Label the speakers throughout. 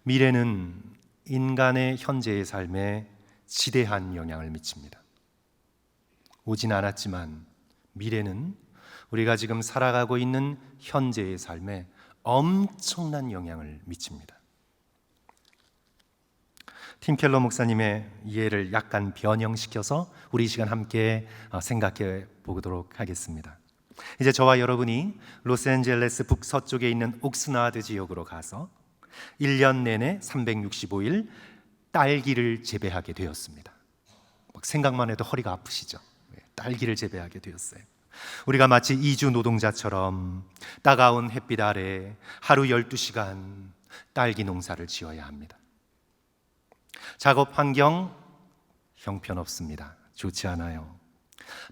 Speaker 1: 미래는 인간의 현재의 삶에 지대한 영향을 미칩니다. 오진 않았지만 미래는 우리가 지금 살아가고 있는 현재의 삶에 엄청난 영향을 미칩니다. 팀 켈러 목사님의 이해를 약간 변형시켜서 우리 이 시간 함께 생각해 보도록 하겠습니다. 이제 저와 여러분이 로스앤젤레스 북서쪽에 있는 옥스나드 지역으로 가서 1년 내내 365일 딸기를 재배하게 되었습니다. 생각만 해도 허리가 아프시죠? 딸기를 재배하게 되었어요. 우리가 마치 이주 노동자처럼 따가운 햇빛 아래 하루 12시간 딸기 농사를 지어야 합니다. 작업 환경 형편없습니다. 좋지 않아요.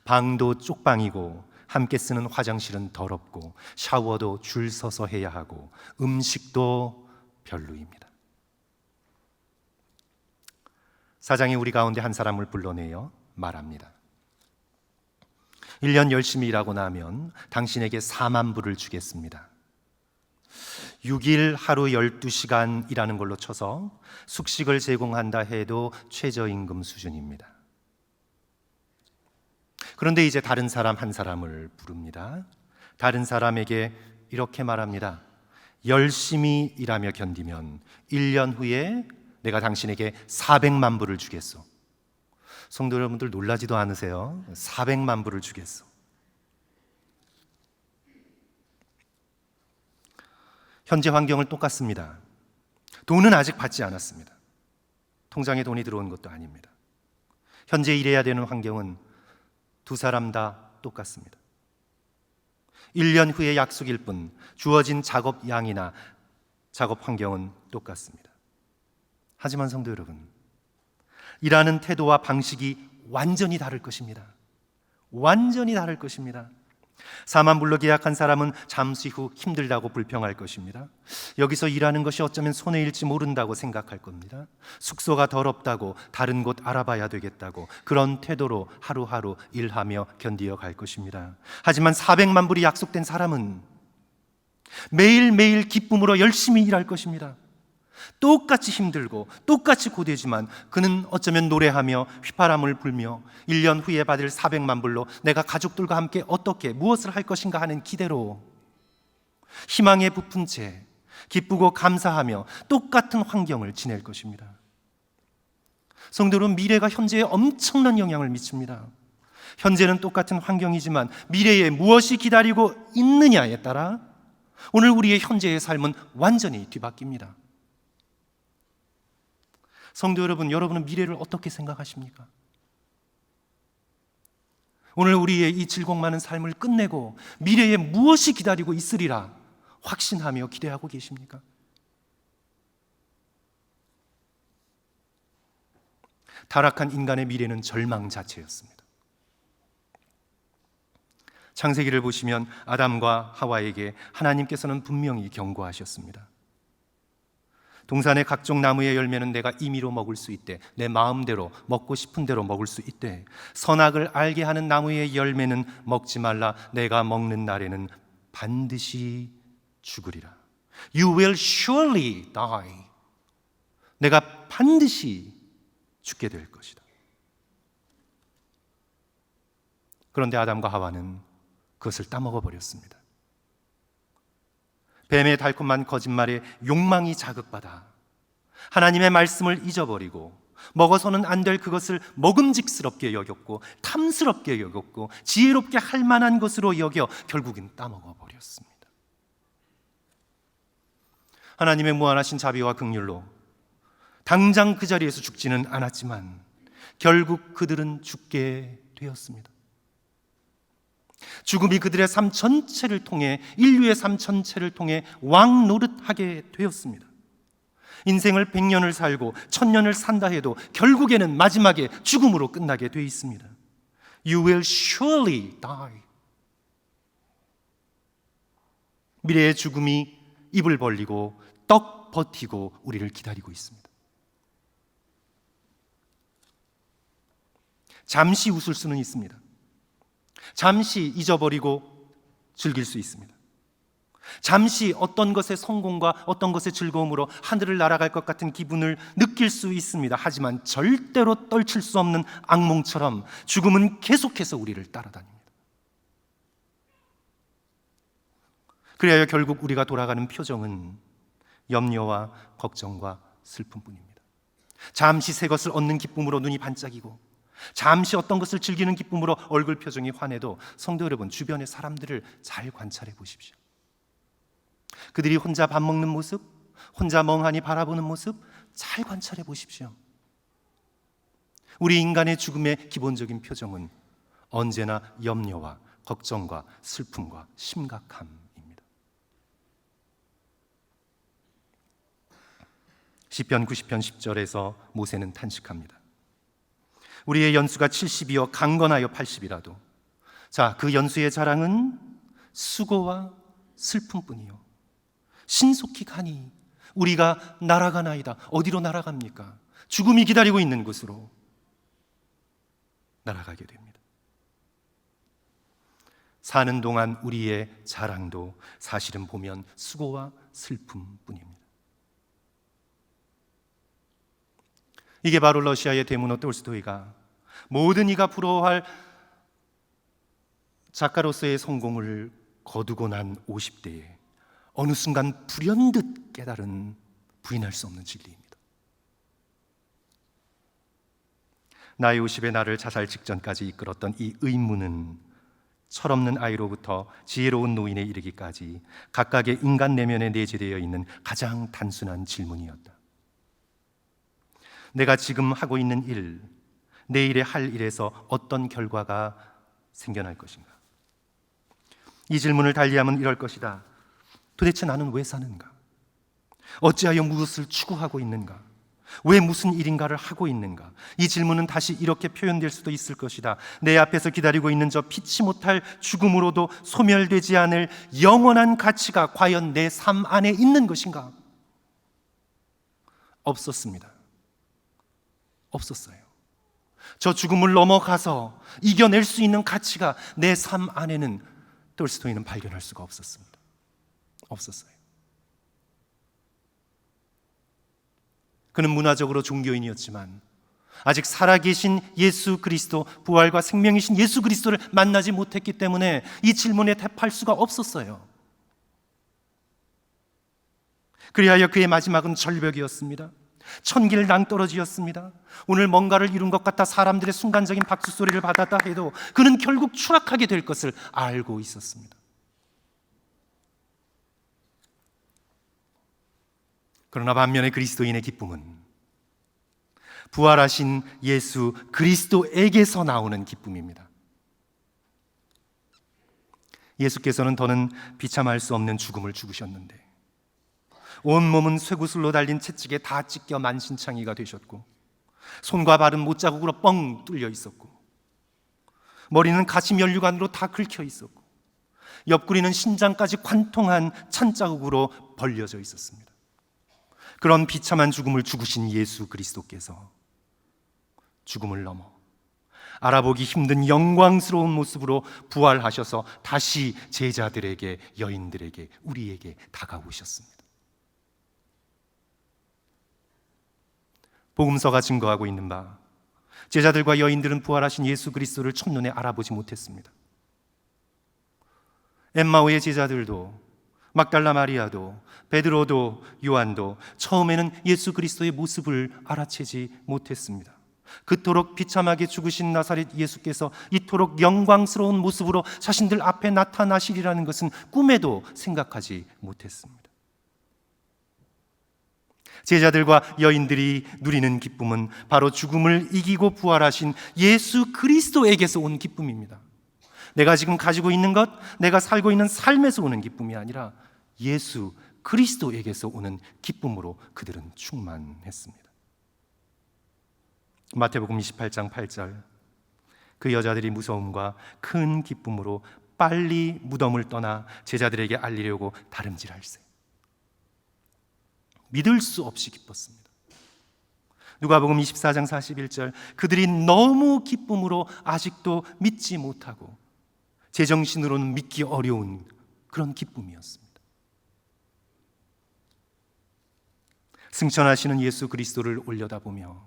Speaker 1: 방도 쪽방이고 함께 쓰는 화장실은 더럽고 샤워도 줄 서서 해야 하고 음식도 별로입니다. 사장이 우리 가운데 한 사람을 불러내어 말합니다. 1년 열심히 일하고 나면 당신에게 4만 불을 주겠습니다. 6일 하루 12시간 일하는 걸로 쳐서 숙식을 제공한다 해도 최저임금 수준입니다. 그런데 이제 다른 사람 한 사람을 부릅니다. 다른 사람에게 이렇게 말합니다. 열심히 일하며 견디면 1년 후에 내가 당신에게 400만 불을 주겠소. 성도 여러분들 놀라지도 않으세요? 400만 불을 주겠소. 현재 환경은 똑같습니다. 돈은 아직 받지 않았습니다. 통장에 돈이 들어온 것도 아닙니다. 현재 일해야 되는 환경은 두 사람 다 똑같습니다. 1년 후의 약속일 뿐 주어진 작업 양이나 작업 환경은 똑같습니다. 하지만 성도 여러분, 일하는 태도와 방식이 완전히 다를 것입니다. 완전히 다를 것입니다. 4만 불로 계약한 사람은 잠시 후 힘들다고 불평할 것입니다. 여기서 일하는 것이 어쩌면 손해일지 모른다고 생각할 겁니다. 숙소가 더럽다고 다른 곳 알아봐야 되겠다고 그런 태도로 하루하루 일하며 견디어 갈 것입니다. 하지만 400만 불이 약속된 사람은 매일매일 기쁨으로 열심히 일할 것입니다. 똑같이 힘들고 똑같이 고되지만 그는 어쩌면 노래하며 휘파람을 불며 1년 후에 받을 400만 불로 내가 가족들과 함께 어떻게 무엇을 할 것인가 하는 기대로 희망에 부푼 채 기쁘고 감사하며 똑같은 환경을 지낼 것입니다. 성도 여러분, 미래가 현재에 엄청난 영향을 미칩니다. 현재는 똑같은 환경이지만 미래에 무엇이 기다리고 있느냐에 따라 오늘 우리의 현재의 삶은 완전히 뒤바뀝니다. 성도 여러분, 여러분은 미래를 어떻게 생각하십니까? 오늘 우리의 이 질곡 많은 삶을 끝내고 미래에 무엇이 기다리고 있으리라 확신하며 기대하고 계십니까? 타락한 인간의 미래는 절망 자체였습니다. 창세기를 보시면 아담과 하와에게 하나님께서는 분명히 경고하셨습니다. 동산의 각종 나무의 열매는 내가 임의로 먹을 수 있대. 내 마음대로 먹고 싶은 대로 먹을 수 있대. 선악을 알게 하는 나무의 열매는 먹지 말라. 내가 먹는 날에는 반드시 죽으리라. You will surely die. 내가 반드시 죽게 될 것이다. 그런데 아담과 하와는 그것을 따먹어 버렸습니다. 뱀의 달콤한 거짓말에 욕망이 자극받아 하나님의 말씀을 잊어버리고 먹어서는 안 될 그것을 먹음직스럽게 여겼고 탐스럽게 여겼고 지혜롭게 할 만한 것으로 여겨 결국엔 따먹어 버렸습니다. 하나님의 무한하신 자비와 긍휼로 당장 그 자리에서 죽지는 않았지만 결국 그들은 죽게 되었습니다. 죽음이 그들의 삶 전체를 통해, 인류의 삶 전체를 통해 왕 노릇하게 되었습니다. 인생을 100년을 살고 1000년을 산다 해도 결국에는 마지막에 죽음으로 끝나게 되어 있습니다. You will surely die. 미래의 죽음이 입을 벌리고 떡 버티고 우리를 기다리고 있습니다. 잠시 웃을 수는 있습니다. 잠시 잊어버리고 즐길 수 있습니다. 잠시 어떤 것의 성공과 어떤 것의 즐거움으로 하늘을 날아갈 것 같은 기분을 느낄 수 있습니다. 하지만 절대로 떨칠 수 없는 악몽처럼 죽음은 계속해서 우리를 따라다닙니다. 그래야 결국 우리가 돌아가는 표정은 염려와 걱정과 슬픔뿐입니다. 잠시 새 것을 얻는 기쁨으로 눈이 반짝이고, 잠시 어떤 것을 즐기는 기쁨으로 얼굴 표정이 환해도, 성도 여러분, 주변의 사람들을 잘 관찰해 보십시오. 그들이 혼자 밥 먹는 모습, 혼자 멍하니 바라보는 모습 잘 관찰해 보십시오. 우리 인간의 죽음의 기본적인 표정은 언제나 염려와 걱정과 슬픔과 심각함입니다. 시편 90편 10절에서 모세는 탄식합니다. 우리의 연수가 70이요 강건하여 80이라도 자, 그 연수의 자랑은 수고와 슬픔뿐이요 신속히 가니 우리가 날아가나이다. 어디로 날아갑니까? 죽음이 기다리고 있는 곳으로 날아가게 됩니다. 사는 동안 우리의 자랑도 사실은 보면 수고와 슬픔뿐입니다. 이게 바로 러시아의 데무노 톨스토이가 모든 이가 부러워할 작가로서의 성공을 거두고 난 50대에 어느 순간 불현듯 깨달은 부인할 수 없는 진리입니다. 나이 50의 나를 자살 직전까지 이끌었던 이 의문은 철없는 아이로부터 지혜로운 노인에 이르기까지 각각의 인간 내면에 내재되어 있는 가장 단순한 질문이었다. 내가 지금 하고 있는 일, 내일에 할 일에서 어떤 결과가 생겨날 것인가? 이 질문을 달리하면 이럴 것이다. 도대체 나는 왜 사는가? 어찌하여 무엇을 추구하고 있는가? 왜 무슨 일인가를 하고 있는가? 이 질문은 다시 이렇게 표현될 수도 있을 것이다. 내 앞에서 기다리고 있는 저 피치 못할 죽음으로도 소멸되지 않을 영원한 가치가 과연 내 삶 안에 있는 것인가? 없었습니다. 없었어요. 저 죽음을 넘어가서 이겨낼 수 있는 가치가 내 삶 안에는 톨스토이는 발견할 수가 없었습니다. 없었어요. 그는 문화적으로 종교인이었지만 아직 살아계신 예수 그리스도, 부활과 생명이신 예수 그리스도를 만나지 못했기 때문에 이 질문에 답할 수가 없었어요. 그리하여 그의 마지막은 절벽이었습니다. 천길 낭떠러지였습니다. 오늘 뭔가를 이룬 것 같아 사람들의 순간적인 박수 소리를 받았다 해도 그는 결국 추락하게 될 것을 알고 있었습니다. 그러나 반면에 그리스도인의 기쁨은 부활하신 예수 그리스도에게서 나오는 기쁨입니다. 예수께서는 더는 비참할 수 없는 죽음을 죽으셨는데 온몸은 쇠구슬로 달린 채찍에 다 찢겨 만신창이가 되셨고 손과 발은 못자국으로 뻥 뚫려 있었고 머리는 가시면류관으로 다 긁혀 있었고 옆구리는 심장까지 관통한 찬자국으로 벌려져 있었습니다. 그런 비참한 죽음을 죽으신 예수 그리스도께서 죽음을 넘어 알아보기 힘든 영광스러운 모습으로 부활하셔서 다시 제자들에게, 여인들에게, 우리에게 다가오셨습니다. 복음서가 증거하고 있는 바, 제자들과 여인들은 부활하신 예수 그리스도를 첫눈에 알아보지 못했습니다. 엠마오의 제자들도, 막달라 마리아도, 베드로도, 요한도 처음에는 예수 그리스도의 모습을 알아채지 못했습니다. 그토록 비참하게 죽으신 나사렛 예수께서 이토록 영광스러운 모습으로 자신들 앞에 나타나시리라는 것은 꿈에도 생각하지 못했습니다. 제자들과 여인들이 누리는 기쁨은 바로 죽음을 이기고 부활하신 예수 그리스도에게서 온 기쁨입니다. 내가 지금 가지고 있는 것, 내가 살고 있는 삶에서 오는 기쁨이 아니라 예수 그리스도에게서 오는 기쁨으로 그들은 충만했습니다. 마태복음 28장 8절, 그 여자들이 무서움과 큰 기쁨으로 빨리 무덤을 떠나 제자들에게 알리려고 다름질할세. 믿을 수 없이 기뻤습니다. 누가복음 24장 41절, 그들이 너무 기쁨으로 아직도 믿지 못하고 제정신으로는 믿기 어려운 그런 기쁨이었습니다. 승천하시는 예수 그리스도를 올려다보며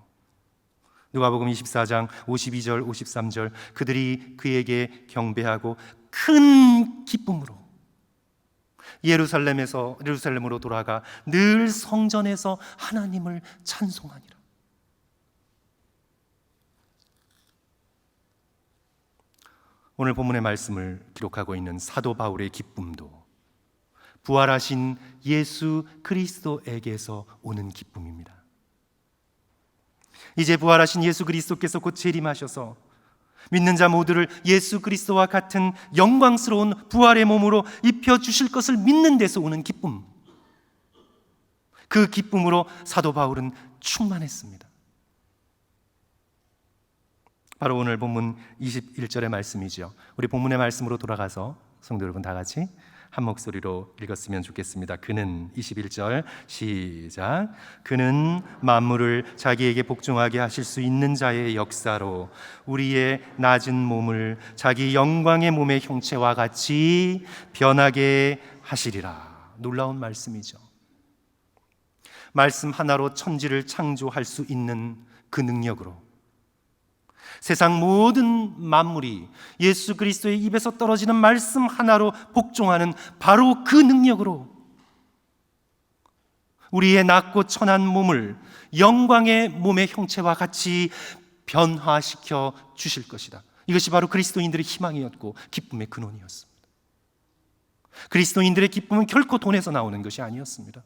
Speaker 1: 누가복음 24장 52절 53절 그들이 그에게 경배하고 큰 기쁨으로 예루살렘으로 돌아가 늘 성전에서 하나님을 찬송하니라. 오늘 본문의 말씀을 기록하고 있는 사도 바울의 기쁨도 부활하신 예수 그리스도에게서 오는 기쁨입니다. 이제 부활하신 예수 그리스도께서 곧 재림하셔서 믿는 자 모두를 예수 그리스도와 같은 영광스러운 부활의 몸으로 입혀주실 것을 믿는 데서 오는 기쁨, 그 기쁨으로 사도 바울은 충만했습니다. 바로 오늘 본문 21절의 말씀이죠. 우리 본문의 말씀으로 돌아가서 성도 여러분 다 같이 한 목소리로 읽었으면 좋겠습니다. 그는 21절 시작. 그는 만물을 자기에게 복종하게 하실 수 있는 자의 역사로 우리의 낮은 몸을 자기 영광의 몸의 형체와 같이 변하게 하시리라. 놀라운 말씀이죠. 말씀 하나로 천지를 창조할 수 있는 그 능력으로 세상 모든 만물이 예수 그리스도의 입에서 떨어지는 말씀 하나로 복종하는 바로 그 능력으로 우리의 낮고 천한 몸을 영광의 몸의 형체와 같이 변화시켜 주실 것이다. 이것이 바로 그리스도인들의 희망이었고 기쁨의 근원이었습니다. 그리스도인들의 기쁨은 결코 돈에서 나오는 것이 아니었습니다.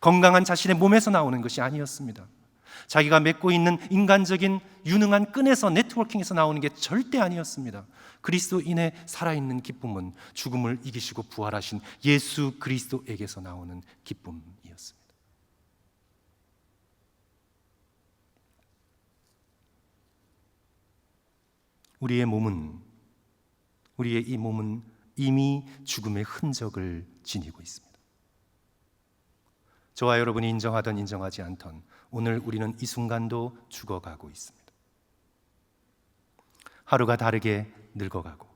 Speaker 1: 건강한 자신의 몸에서 나오는 것이 아니었습니다. 자기가 맺고 있는 인간적인 유능한 끈에서 네트워킹에서 나오는 게 절대 아니었습니다. 그리스도인의 살아있는 기쁨은 죽음을 이기시고 부활하신 예수 그리스도에게서 나오는 기쁨이었습니다. 우리의 이 몸은 이미 죽음의 흔적을 지니고 있습니다. 저와 여러분이 인정하든 인정하지 않던 오늘 우리는 이 순간도 죽어가고 있습니다. 하루가 다르게 늙어가고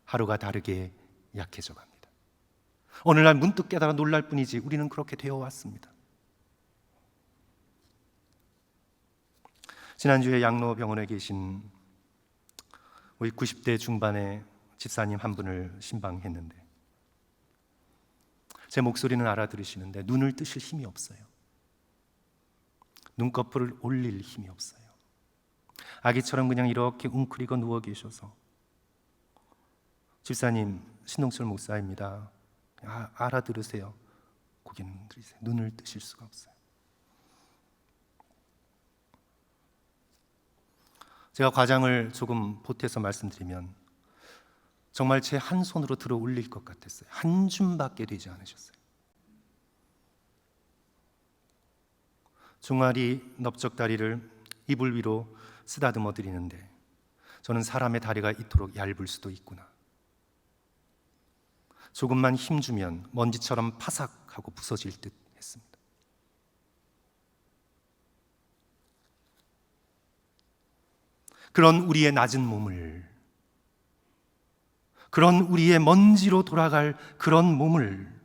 Speaker 1: 하루가 다르게 약해져 갑니다. 어느 날 문득 깨달아 놀랄 뿐이지 우리는 그렇게 되어 왔습니다. 지난주에 양로병원에 계신 우리 90대 중반의 집사님 한 분을 신방했는데 제 목소리는 알아들으시는데 눈을 뜨실 힘이 없어요. 눈꺼풀을 올릴 힘이 없어요. 아기처럼 그냥 이렇게 웅크리고 누워 계셔서 집사님, 신동철 목사입니다. 알아들으세요. 고개는 들이세요. 눈을 뜨실 수가 없어요. 제가 과장을 조금 보태서 말씀드리면 정말 제 한 손으로 들어 올릴 것 같았어요. 한 줌밖에 되지 않으셨어요. 종아리 넓적다리를 이불 위로 쓰다듬어 드리는데 저는 사람의 다리가 이토록 얇을 수도 있구나. 조금만 힘주면 먼지처럼 파삭하고 부서질 듯 했습니다. 그런 우리의 낮은 몸을, 그런 우리의 먼지로 돌아갈 그런 몸을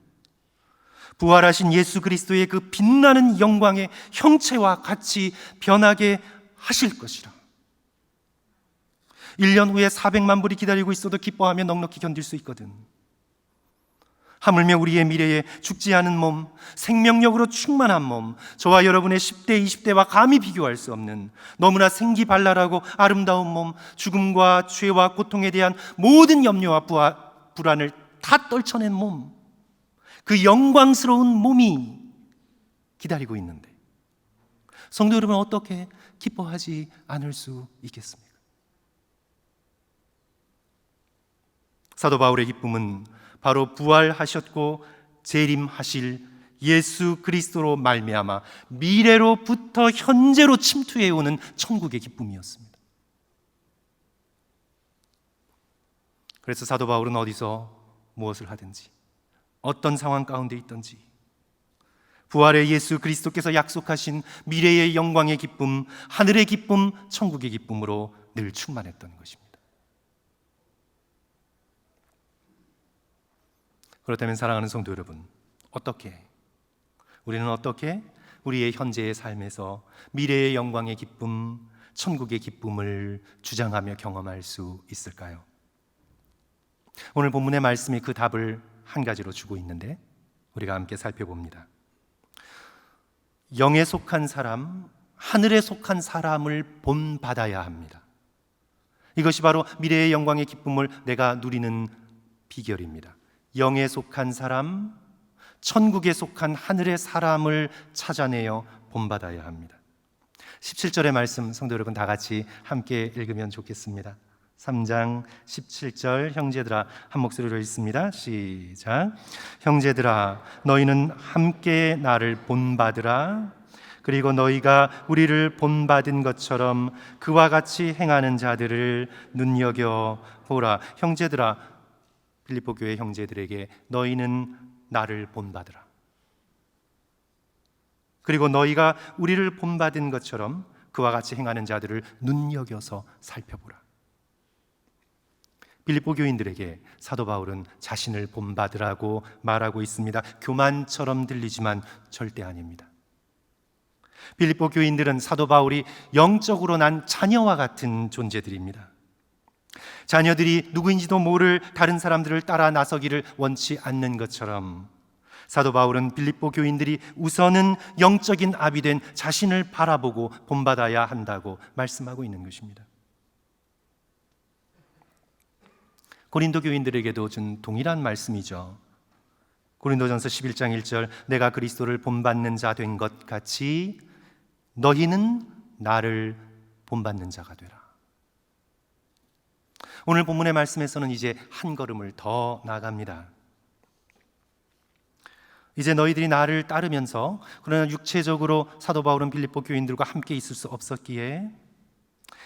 Speaker 1: 부활하신 예수 그리스도의 그 빛나는 영광의 형체와 같이 변하게 하실 것이라. 1년 후에 400만 불이 기다리고 있어도 기뻐하며 넉넉히 견딜 수 있거든. 하물며 우리의 미래에 죽지 않은 몸, 생명력으로 충만한 몸, 저와 여러분의 10대, 20대와 감히 비교할 수 없는 너무나 생기발랄하고 아름다운 몸, 죽음과 죄와 고통에 대한 모든 염려와 불안을 다 떨쳐낸 몸, 그 영광스러운 몸이 기다리고 있는데 성도 여러분, 어떻게 기뻐하지 않을 수 있겠습니까? 사도 바울의 기쁨은 바로 부활하셨고 재림하실 예수 그리스도로 말미암아 미래로부터 현재로 침투해 오는 천국의 기쁨이었습니다. 그래서 사도 바울은 어디서 무엇을 하든지 어떤 상황 가운데 있든지 부활의 예수 그리스도께서 약속하신 미래의 영광의 기쁨, 하늘의 기쁨, 천국의 기쁨으로 늘 충만했던 것입니다. 그렇다면 사랑하는 성도 여러분, 우리는 어떻게 우리의 현재의 삶에서 미래의 영광의 기쁨, 천국의 기쁨을 주장하며 경험할 수 있을까요? 오늘 본문의 말씀이 그 답을 한 가지로 주고 있는데 우리가 함께 살펴봅니다. 영에 속한 사람, 하늘에 속한 사람을 본받아야 합니다. 이것이 바로 미래의 영광의 기쁨을 내가 누리는 비결입니다. 영에 속한 사람, 천국에 속한 하늘의 사람을 찾아내어 본받아야 합니다. 17절의 말씀 성도 여러분 다 같이 함께 읽으면 좋겠습니다. 3장 17절 형제들아 한 목소리로 읽습니다. 시작. 형제들아 너희는 함께 나를 본받으라. 그리고 너희가 우리를 본받은 것처럼 그와 같이 행하는 자들을 눈여겨보라. 형제들아, 빌립보 교회 형제들에게 너희는 나를 본받으라. 그리고 너희가 우리를 본받은 것처럼 그와 같이 행하는 자들을 눈여겨서 살펴보라. 빌립보 교인들에게 사도 바울은 자신을 본받으라고 말하고 있습니다. 교만처럼 들리지만 절대 아닙니다. 빌립보 교인들은 사도 바울이 영적으로 난 자녀와 같은 존재들입니다. 자녀들이 누구인지도 모를 다른 사람들을 따라 나서기를 원치 않는 것처럼 사도 바울은 빌립보 교인들이 우선은 영적인 아비 된 자신을 바라보고 본받아야 한다고 말씀하고 있는 것입니다. 고린도 교인들에게도 준 동일한 말씀이죠. 고린도전서 11장 1절 내가 그리스도를 본받는 자 된 것 같이 너희는 나를 본받는 자가 되라. 오늘 본문의 말씀에서는 이제 한 걸음을 더 나아갑니다. 이제 너희들이 나를 따르면서, 그러나 육체적으로 사도 바울은 빌립보 교인들과 함께 있을 수 없었기에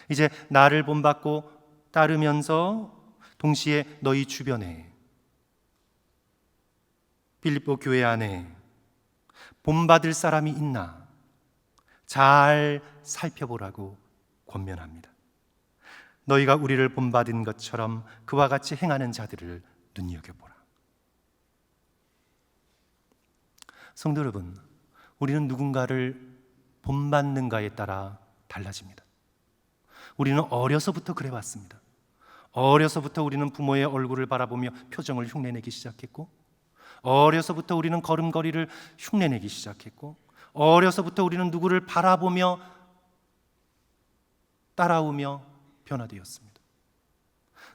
Speaker 1: 이제 나를 본받고 따르면서 동시에 너희 주변에 빌립보 교회 안에 본받을 사람이 있나 잘 살펴보라고 권면합니다. 너희가 우리를 본받은 것처럼 그와 같이 행하는 자들을 눈여겨보라. 성도 여러분, 우리는 누군가를 본받는가에 따라 달라집니다. 우리는 어려서부터 그래 왔습니다. 어려서부터 우리는 부모의 얼굴을 바라보며 표정을 흉내내기 시작했고, 어려서부터 우리는 걸음걸이를 흉내내기 시작했고, 어려서부터 우리는 누구를 바라보며 따라오며 변화되었습니다.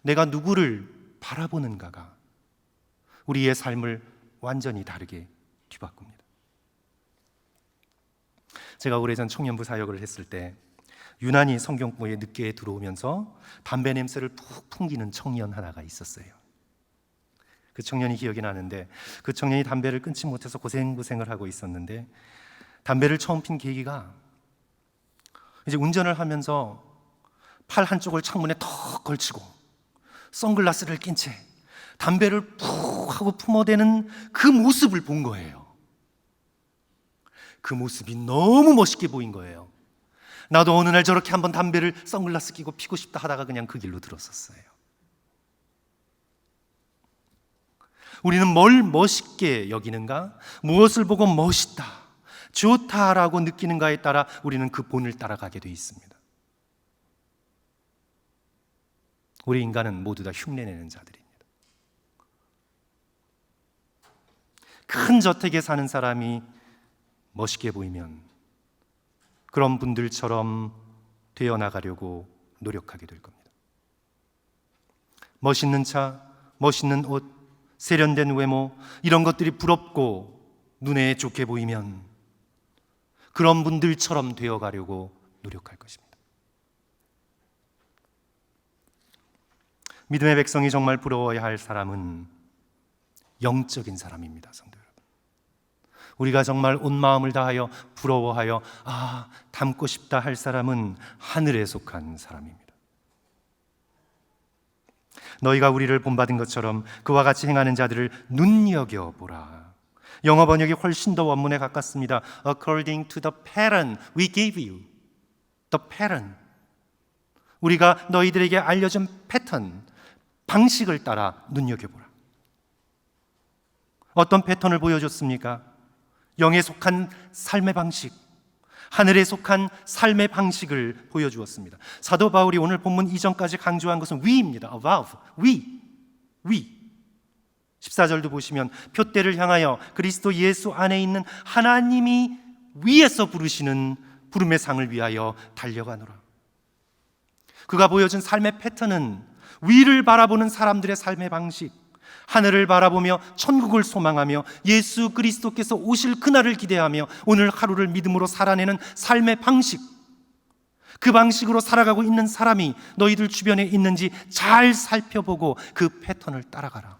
Speaker 1: 내가 누구를 바라보는가가 우리의 삶을 완전히 다르게 뒤바꿉니다. 제가 오래전 청년부 사역을 했을 때 유난히 성경부에 늦게 들어오면서 담배 냄새를 푹 풍기는 청년 하나가 있었어요. 그 청년이 기억이 나는데, 그 청년이 담배를 끊지 못해서 고생고생을 하고 있었는데, 담배를 처음 핀 계기가 이제 운전을 하면서 팔 한쪽을 창문에 턱 걸치고 선글라스를 낀 채 담배를 푹 하고 품어대는 그 모습을 본 거예요. 그 모습이 너무 멋있게 보인 거예요. 나도 어느 날 저렇게 한번 담배를 선글라스 끼고 피고 싶다 하다가 그냥 그 길로 들었었어요. 우리는 뭘 멋있게 여기는가? 무엇을 보고 멋있다, 좋다라고 느끼는가에 따라 우리는 그 본을 따라가게 돼 있습니다. 우리 인간은 모두 다 흉내내는 자들입니다. 큰 저택에 사는 사람이 멋있게 보이면 그런 분들처럼 되어나가려고 노력하게 될 겁니다. 멋있는 차, 멋있는 옷, 세련된 외모, 이런 것들이 부럽고 눈에 좋게 보이면 그런 분들처럼 되어가려고 노력할 것입니다. 믿음의 백성이 정말 부러워야 할 사람은 영적인 사람입니다. 성도 여러분, 우리가 정말 온 마음을 다하여 부러워하여 닮고 싶다 할 사람은 하늘에 속한 사람입니다. 너희가 우리를 본받은 것처럼 그와 같이 행하는 자들을 눈여겨보라. 영어 번역이 훨씬 더 원문에 가깝습니다. According to the pattern we gave you. The pattern. 우리가 너희들에게 알려준 패턴, 방식을 따라 눈여겨보라. 어떤 패턴을 보여줬습니까? 영에 속한 삶의 방식, 하늘에 속한 삶의 방식을 보여주었습니다. 사도 바울이 오늘 본문 이전까지 강조한 것은 위입니다. above, 위. 14절도 보시면 표대를 향하여 그리스도 예수 안에 있는 하나님이 위에서 부르시는 부름의 상을 위하여 달려가노라. 그가 보여준 삶의 패턴은 위를 바라보는 사람들의 삶의 방식, 하늘을 바라보며 천국을 소망하며 예수 그리스도께서 오실 그날을 기대하며 오늘 하루를 믿음으로 살아내는 삶의 방식, 그 방식으로 살아가고 있는 사람이 너희들 주변에 있는지 잘 살펴보고 그 패턴을 따라가라.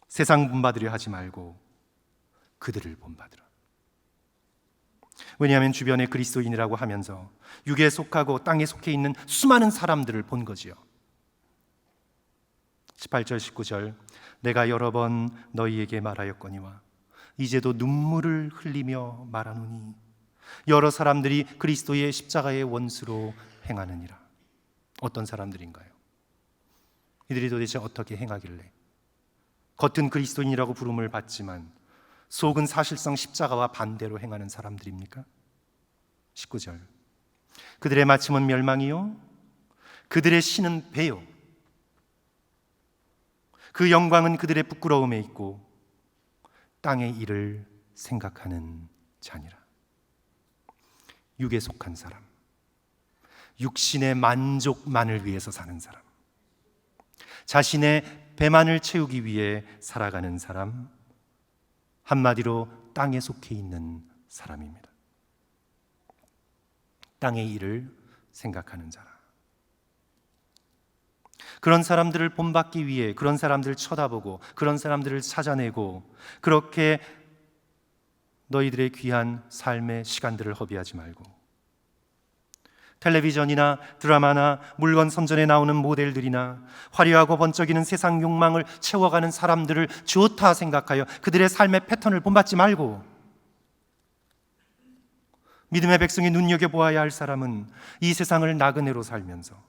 Speaker 1: 세상 본받으려 하지 말고 그들을 본받으라. 왜냐하면 주변에 그리스도인이라고 하면서 육에 속하고 땅에 속해 있는 수많은 사람들을 본 거지요. 18절 19절 내가 여러 번 너희에게 말하였거니와 이제도 눈물을 흘리며 말하노니 여러 사람들이 그리스도의 십자가의 원수로 행하느니라. 어떤 사람들인가요? 이들이 도대체 어떻게 행하길래 겉은 그리스도인이라고 부름을 받지만 속은 사실상 십자가와 반대로 행하는 사람들입니까? 19절 그들의 마침은 멸망이요 그들의 신은 배요 그 영광은 그들의 부끄러움에 있고 땅의 일을 생각하는 자니라. 육에 속한 사람, 육신의 만족만을 위해서 사는 사람, 자신의 배만을 채우기 위해 살아가는 사람, 한마디로 땅에 속해 있는 사람입니다. 땅의 일을 생각하는 자라. 그런 사람들을 본받기 위해 그런 사람들을 쳐다보고 그런 사람들을 찾아내고 그렇게 너희들의 귀한 삶의 시간들을 허비하지 말고 텔레비전이나 드라마나 물건 선전에 나오는 모델들이나 화려하고 번쩍이는 세상 욕망을 채워가는 사람들을 좋다 생각하여 그들의 삶의 패턴을 본받지 말고 믿음의 백성이 눈여겨보아야 할 사람은 이 세상을 나그네로 살면서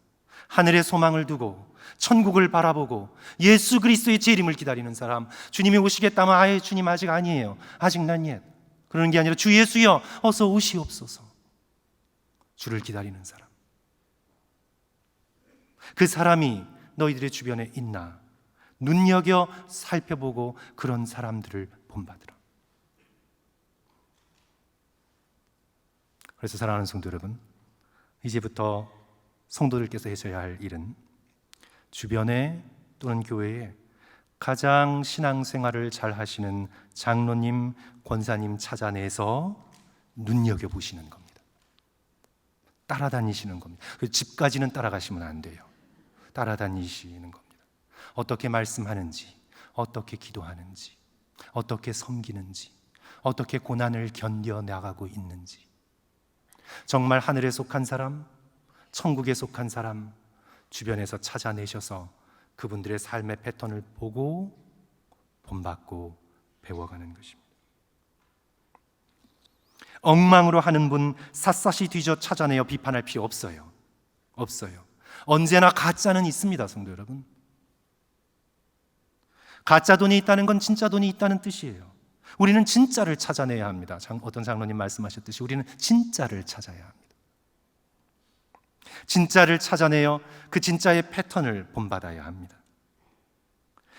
Speaker 1: 하늘의 소망을 두고 천국을 바라보고 예수 그리스도의 재림을 기다리는 사람, 주님이 오시겠다면 아예 주님 아직 아니에요, 아직 난 옛, 그러는 게 아니라 주 예수여 어서 오시옵소서, 주를 기다리는 사람, 그 사람이 너희들의 주변에 있나 눈여겨 살펴보고 그런 사람들을 본받으라. 그래서 사랑하는 성도 여러분, 이제부터 성도들께서 하셔야 할 일은 주변에 또는 교회에 가장 신앙생활을 잘 하시는 장로님, 권사님 찾아내서 눈여겨보시는 겁니다. 따라다니시는 겁니다. 집까지는 따라가시면 안 돼요. 따라다니시는 겁니다. 어떻게 말씀하는지, 어떻게 기도하는지, 어떻게 섬기는지, 어떻게 고난을 견뎌나가고 있는지, 정말 하늘에 속한 사람, 천국에 속한 사람 주변에서 찾아내셔서 그분들의 삶의 패턴을 보고 본받고 배워가는 것입니다. 엉망으로 하는 분 샅샅이 뒤져 찾아내어 비판할 필요 없어요. 언제나 가짜는 있습니다, 성도 여러분. 가짜 돈이 있다는 건 진짜 돈이 있다는 뜻이에요. 우리는 진짜를 찾아내야 합니다. 어떤 장로님 말씀하셨듯이 우리는 진짜를 찾아야 합니다. 진짜를 찾아내어 그 진짜의 패턴을 본받아야 합니다.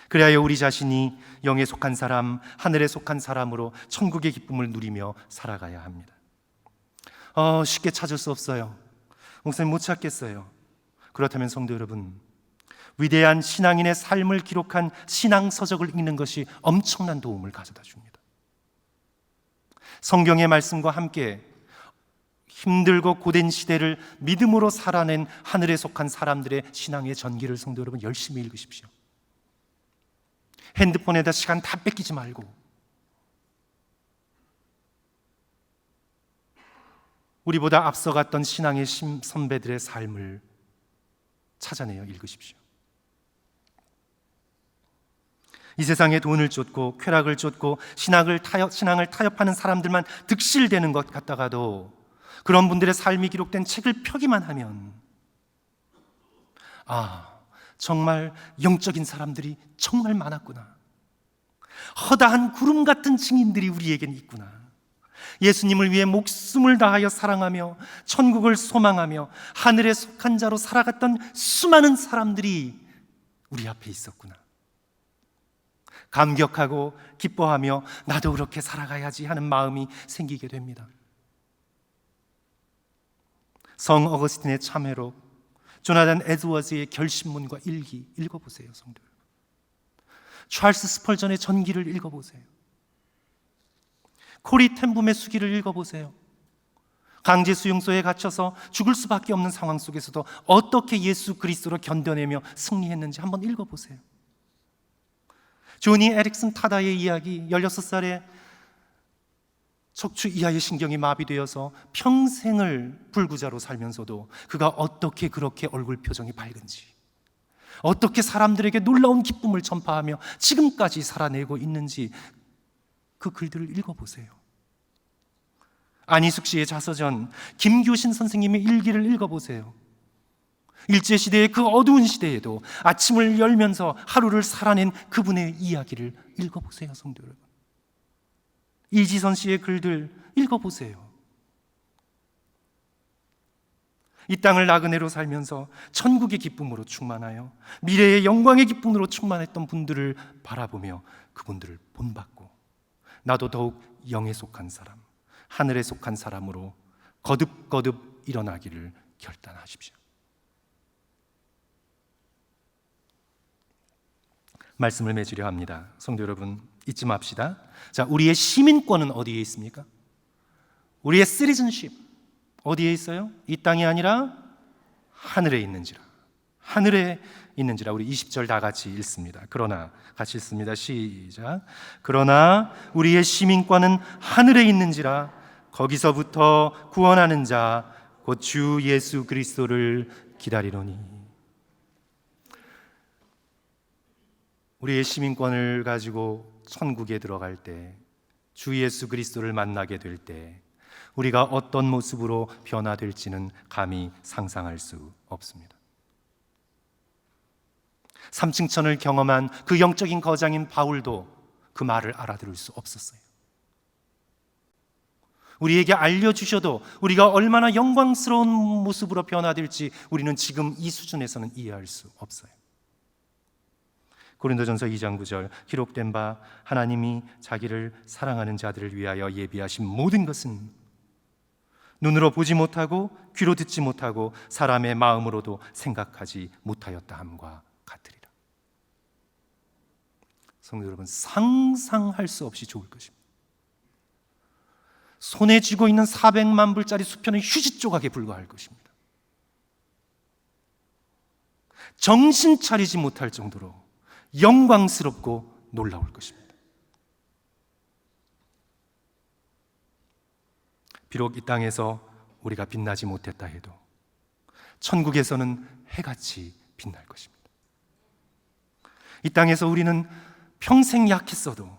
Speaker 1: 그래야 우리 자신이 영에 속한 사람, 하늘에 속한 사람으로 천국의 기쁨을 누리며 살아가야 합니다. 쉽게 찾을 수 없어요. 목사님 못 찾겠어요. 그렇다면 성도 여러분, 위대한 신앙인의 삶을 기록한 신앙서적을 읽는 것이 엄청난 도움을 가져다 줍니다. 성경의 말씀과 함께 힘들고 고된 시대를 믿음으로 살아낸 하늘에 속한 사람들의 신앙의 전기를 성도 여러분 열심히 읽으십시오. 핸드폰에다 시간 다 뺏기지 말고 우리보다 앞서갔던 신앙의 선배들의 삶을 찾아내어 읽으십시오. 이 세상에 돈을 쫓고 쾌락을 쫓고 신앙을 타협하는 사람들만 득실되는 것 같다가도 그런 분들의 삶이 기록된 책을 펴기만 하면 정말 영적인 사람들이 정말 많았구나. 허다한 구름 같은 증인들이 우리에겐 있구나. 예수님을 위해 목숨을 다하여 사랑하며 천국을 소망하며 하늘에 속한 자로 살아갔던 수많은 사람들이 우리 앞에 있었구나. 감격하고 기뻐하며 나도 그렇게 살아가야지 하는 마음이 생기게 됩니다. 성 어거스틴의 참회록, 조나단 에드워즈의 결심문과 일기 읽어보세요, 성도 여러분. 찰스 스펄전의 전기를 읽어보세요. 코리 텐붐의 수기를 읽어보세요. 강제 수용소에 갇혀서 죽을 수밖에 없는 상황 속에서도 어떻게 예수 그리스도로 견뎌내며 승리했는지 한번 읽어보세요. 조니 에릭슨 타다의 이야기, 16살에 척추 이하의 신경이 마비되어서 평생을 불구자로 살면서도 그가 어떻게 그렇게 얼굴 표정이 밝은지, 어떻게 사람들에게 놀라운 기쁨을 전파하며 지금까지 살아내고 있는지 그 글들을 읽어보세요. 안희숙 씨의 자서전, 김교신 선생님의 일기를 읽어보세요. 일제시대의 그 어두운 시대에도 아침을 열면서 하루를 살아낸 그분의 이야기를 읽어보세요, 성도 여러분. 이지선 씨의 글들 읽어보세요. 이 땅을 나그네로 살면서 천국의 기쁨으로 충만하여 미래의 영광의 기쁨으로 충만했던 분들을 바라보며 그분들을 본받고 나도 더욱 영에 속한 사람, 하늘에 속한 사람으로 거듭거듭 일어나기를 결단하십시오. 말씀을 맺으려 합니다. 성도 여러분, 잊지 맙시다. 자, 우리의 시민권은 어디에 있습니까? 우리의 citizenship 어디에 있어요? 이 땅이 아니라 하늘에 있는지라. 하늘에 있는지라. 우리 20절 다 같이 읽습니다. 그러나, 같이 읽습니다. 시작. 그러나 우리의 시민권은 하늘에 있는지라. 거기서부터 구원하는 자 곧 주 예수 그리스도를 기다리노니. 우리의 시민권을 가지고 천국에 들어갈 때, 주 예수 그리스도를 만나게 될 때 우리가 어떤 모습으로 변화될지는 감히 상상할 수 없습니다. 3층천을 경험한 그 영적인 거장인 바울도 그 말을 알아들을 수 없었어요. 우리에게 알려주셔도 우리가 얼마나 영광스러운 모습으로 변화될지 우리는 지금 이 수준에서는 이해할 수 없어요. 고린도전서 2장 9절, 기록된 바 하나님이 자기를 사랑하는 자들을 위하여 예비하신 모든 것은 눈으로 보지 못하고 귀로 듣지 못하고 사람의 마음으로도 생각하지 못하였다 함과 같으리라. 성도 여러분, 상상할 수 없이 좋을 것입니다. 손에 쥐고 있는 400만 불짜리 수표는 휴지 조각에 불과할 것입니다. 정신 차리지 못할 정도로 영광스럽고 놀라울 것입니다. 비록 이 땅에서 우리가 빛나지 못했다 해도 천국에서는 해같이 빛날 것입니다. 이 땅에서 우리는 평생 약했어도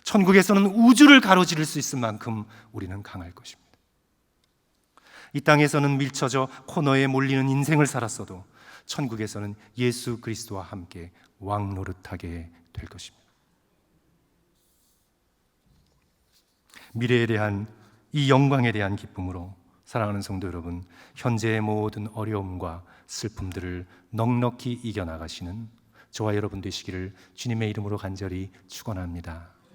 Speaker 1: 천국에서는 우주를 가로지를 수 있을 만큼 우리는 강할 것입니다. 이 땅에서는 밀쳐져 코너에 몰리는 인생을 살았어도 천국에서는 예수 그리스도와 함께 왕노릇하게 될 것입니다. 미래에 대한 이 영광에 대한 기쁨으로 사랑하는 성도 여러분, 현재의 모든 어려움과 슬픔들을 넉넉히 이겨나가시는 저와 여러분 되시기를 주님의 이름으로 간절히 축원합니다.